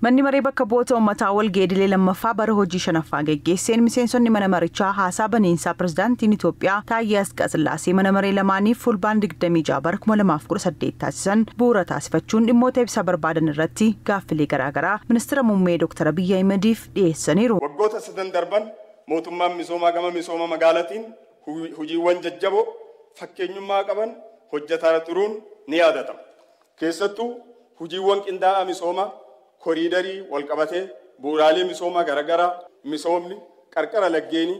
Manni maree bakka bu'oota uummataa walgeedilee lammaffaa bara hojii shanaffaa geggeesseen miseensonni mana marichaa haasaa baniinsaa pirezidaantiin Itoophiyaa Taayyee Asqasillaasee mana maree lamaaniif fulbaana 26 bara 2018 taasisan bu'uura taasifachuun dhimmoota ibsa barbaadan irratti gaaffilee garaagaraa ministeera muummee Dr. Abiyyi Ahmediif dhiyeessaniiru. Waggoota 7 darban mootummaan misoomaa gama misooma magaalatiin hojiiwwan jajjaboo fakkeenyummaa qaban hojjetaa turuun ni yaadatama. Keessattuu hojiiwwan qindaa'aa misoomaa koriidarii walqabatee bu'uuraalee misoomaa garaagaraa misoomni qarqara laggeenii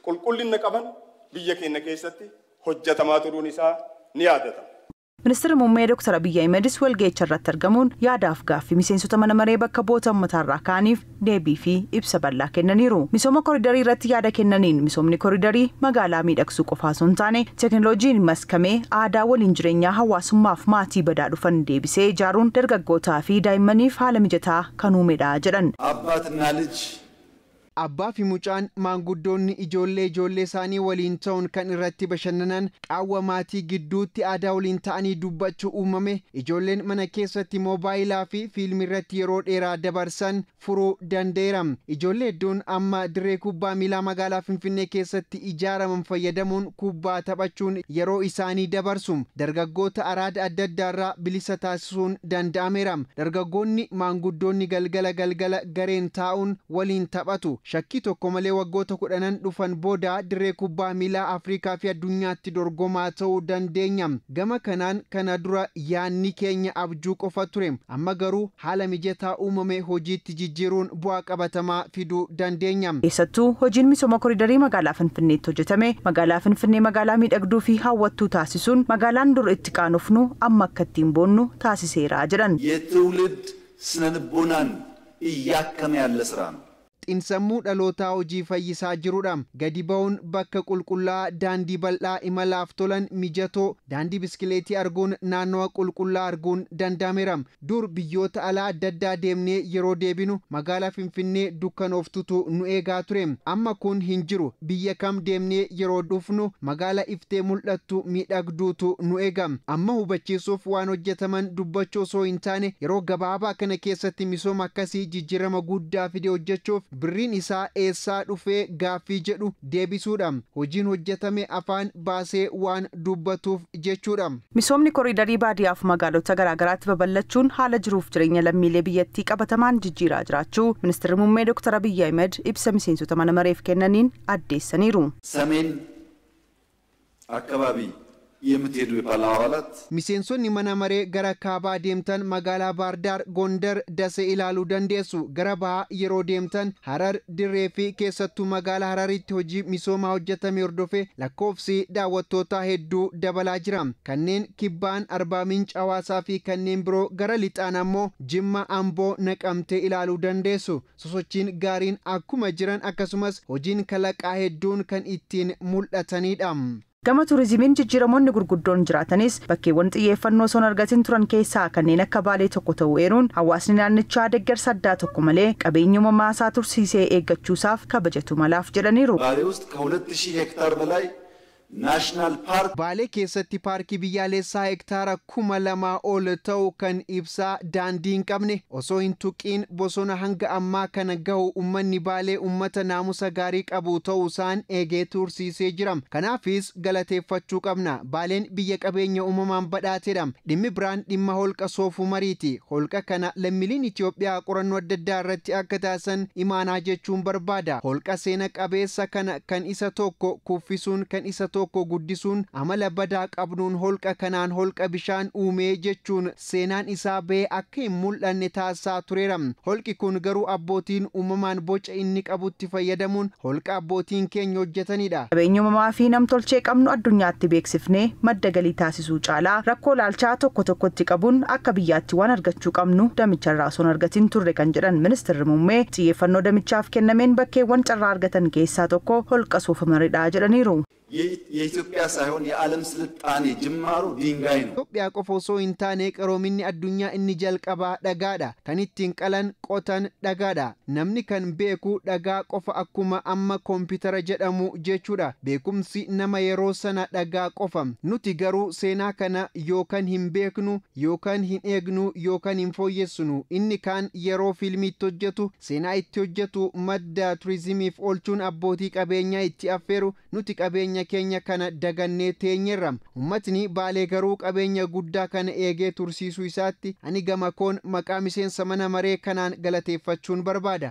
qulqullina qaban biyya keenya keessatti hojjetamaa turuun isaa ni yaadatama. Ministeera muummee Dr. Abiyyi Ahmedis walgeecha irratti argamuun yaadaaf gaaffii miseensota mana maree bakka bu'oota uummataa kaaniif deebii fi ibsa bal'aa kennaniiru. Misooma koriidarii irratti yaada kennaniin misoomni koriidarii magaalaa miidhagsuu qofaa osoo hin taane teekinooloojiin maskamee aadaa waliin jireenyaa hawaasummaaf maatii badaa dhufan deebisee ijaaruun dargaggootaa fi daa'immaniif haala mijataa kan uumedha jedhan. Abbaa fi mucaan maanguddoonni ijoollee isaanii waliin ta'uun kan irratti bashannanan qaawwa maatii gidduutti aadaa waliin ta'anii dubbachuu uumame ijoolleen mana keessatti moobaayilaa fi fiilmii irratti yeroo dheeraa dabarsan furuu danda'eera. Ijoollee hedduun amma dirree kubbaa miilaa magaalaa Finfinnee keessatti ijaaraman fayyadamuun kubbaa taphachuun yeroo isaanii dabarsu. Dargaggoota araada adda addaarraa bilisa taasisuun danda'ameera. Dargaggoonni maanguddoonni galgala gareen taa'uun waliin taphatu. Shakkii tokko malee waggoota 10 dhufan booda dirree kubbaa miilaa Afrikaa fi addunyaatti dorgomaa ta'uu dandeenya. Gama kanaan kana dura yaanni keenya abjuu qofa ture. Amma garuu haala mijataa uumame hojiitti jijjiiruun bu'aa qabatamaa fiduu dandeenya. Keessattuu hojiin misooma koriidarii magaalaa Finfinneetti hojjetame magaalaa Finfinnee magaalaa miidhagduu fi hawwattuu taasisuun magaalaan dur itti qaanofnu amma akka ittiin boonnu taasiseera jedhan. የትውልድ ስነ ልቦናን እያከመ ያለ ስራ ነው. Xinsammuu dhalootaa hojii fayyisaa jirudha. Gadi ba'uun bakka qulqullaa daandii bal'aa imalaaf tolan mijatoo daandii biskileetii arguun naannawa qulqullaa arguun danda'ameera. Dur biyyoota alaa adda addaa deemnee yeroo deebinu magaalaa Finfinnee dukkanooftutu nu eegaa ture. Amma kun hin jiru. Biyya kam deemnee yeroo dhufnu magaalaa iftee mul'attu miidhagduutu nu eega. Amma hubachiisuuf waan hojjetaman dubbachuu osoo hin taane yeroo gabaabaa kana keessatti misooma akkasii jijjiirama guddaa fide hojjechuuf birriin isaa eessaa dhufee gaaffii jedhu deebisuudha. Hojiin hojjetame afaan baasee waan dubbatuuf jechuudha. Misoomni koriidarii baadiyyaaf magaalota garaagaraatti babal'achuun haala jiruuf jireenya lammiilee biyyattii qabatamaan jijjiiraa jiraachuu ministeerri muummee Dr. Abiyyi Ahmed ibsa miseensota mana mareef kennaniin addeessaniiru. ሰሜን አካባቢ የምትሄዱ የፓርላማ አባላት miseensonni mana maree gara kaabaa deemtan magaalaa Baardaar Gondar Dasee ilaaluu dandeessu. Gara bahaa yeroo deemtan Harar Dirree fi keessattuu magaalaa Hararitti hojii misoomaa hojjetame hordofee lakkoofsi daawwattootaa hedduu dabalaa jira. Kanneen kibbaan Arbaa Minch Hawaasaa fi kanneen biroo gara lixaan ammoo Jimma Amboo Naqamtee ilaaluu dandeessu. Sosochiin gaariin akkuma jiran akkasumas hojiin kalaqaa hedduun kan ittiin mul'atanidha. Gama turizimiin jijjiiramoonni gurguddoon jiraatanis bakkeewwan xiyyeeffannoo osoo argatin turan keessaa kanneen akka Baalee tokko ta'uu eeruun hawaasni naannichaa deeggarsa addaa tokko malee qabeenya uumamaa isaa tursiisee eeggachuusaaf kabajatu malaaf jedhaniiru. Baalee ውስጥ ከ2000 ሄክታር በላይ ናሽናል ፓርክ Baalee keessatti paarkii biyyaalessaa hektaara 2000 ol ta'u kan ibsaa daandii hin qabne osoo hin tuqiin bosona hanga ammaa kana gahu ummanni Baalee ummata naamusa gaarii qabu ta'uu isaan eegee tursiisee jira. Kanaafis galateeffachuu qabna. Baaleen biyya qabeenya uumamaan badhaatedha. Dhimmi biraan dhimma holqa Soofuu Mariiti. Holqa kana lammiileen Itoophiyaa qorannoo adda addaa irratti akka taasisan imaanaa jechuun barbaada. Holqa seena qabeessa kana kan isa tokko kuffisuun kan isa tokko guddisuun amala badaa qabnuun holqa kanaan holqa bishaan uumee jechuun seenaan isaa ba'ee akka hin mul'anne taasisaa tureera. Holqi kun garuu abbootiin uumamaan boca inni qabutti fayyadamuun holqa abbootiin keenya hojjetanidha. Qabeenya uumamaa fi namtolchee qabnu addunyaatti beeksifnee madda galii taasisuu caalaa rakkoo laalchaa tokkotti qabuun akka biyyaatti waan argachuu qabnu damicharraa osoo argatin turre kan jedhan ministeerri muummee xiyyeeffannoo damichaaf kennameen bakkeewwan carraa argatan keessaa tokko holqa Soofuu Mariidha jedhaniiru. የኢትዮጵያ ሳይሆን የዓለም ስልጣኔ ጅማሩ ድንጋይ ነው። ኢትዮጵያ qofa osoo hin taane qaroominni addunyaa inni jalqabaa dhagaadha. Kan ittiin qalan qotan dhagaadha. Namni kan beeku dhagaa qofa akkuma amma koompitara jedhamu jechuudha. Beekumsi nama yeroo sana dhagaa qofa. Nuti garuu seenaa kana yookaan hin beeknu yookaan hin eegnu yookaan hin fooyyessinu. Inni kaan yeroo fiilmiitti hojjetu seenaa itti hojjetu madda turizimiif oolchuun abbootii qabeenyaa itti affeeru nuti qabeenya keenya kana dagannee teenyerra. Ummatni Baalee garuu qabeenya guddaa kana eegee tursiisuu isaatti ani gama koon maqaa miseensa mana maree kanaan galateeffachuun barbaada.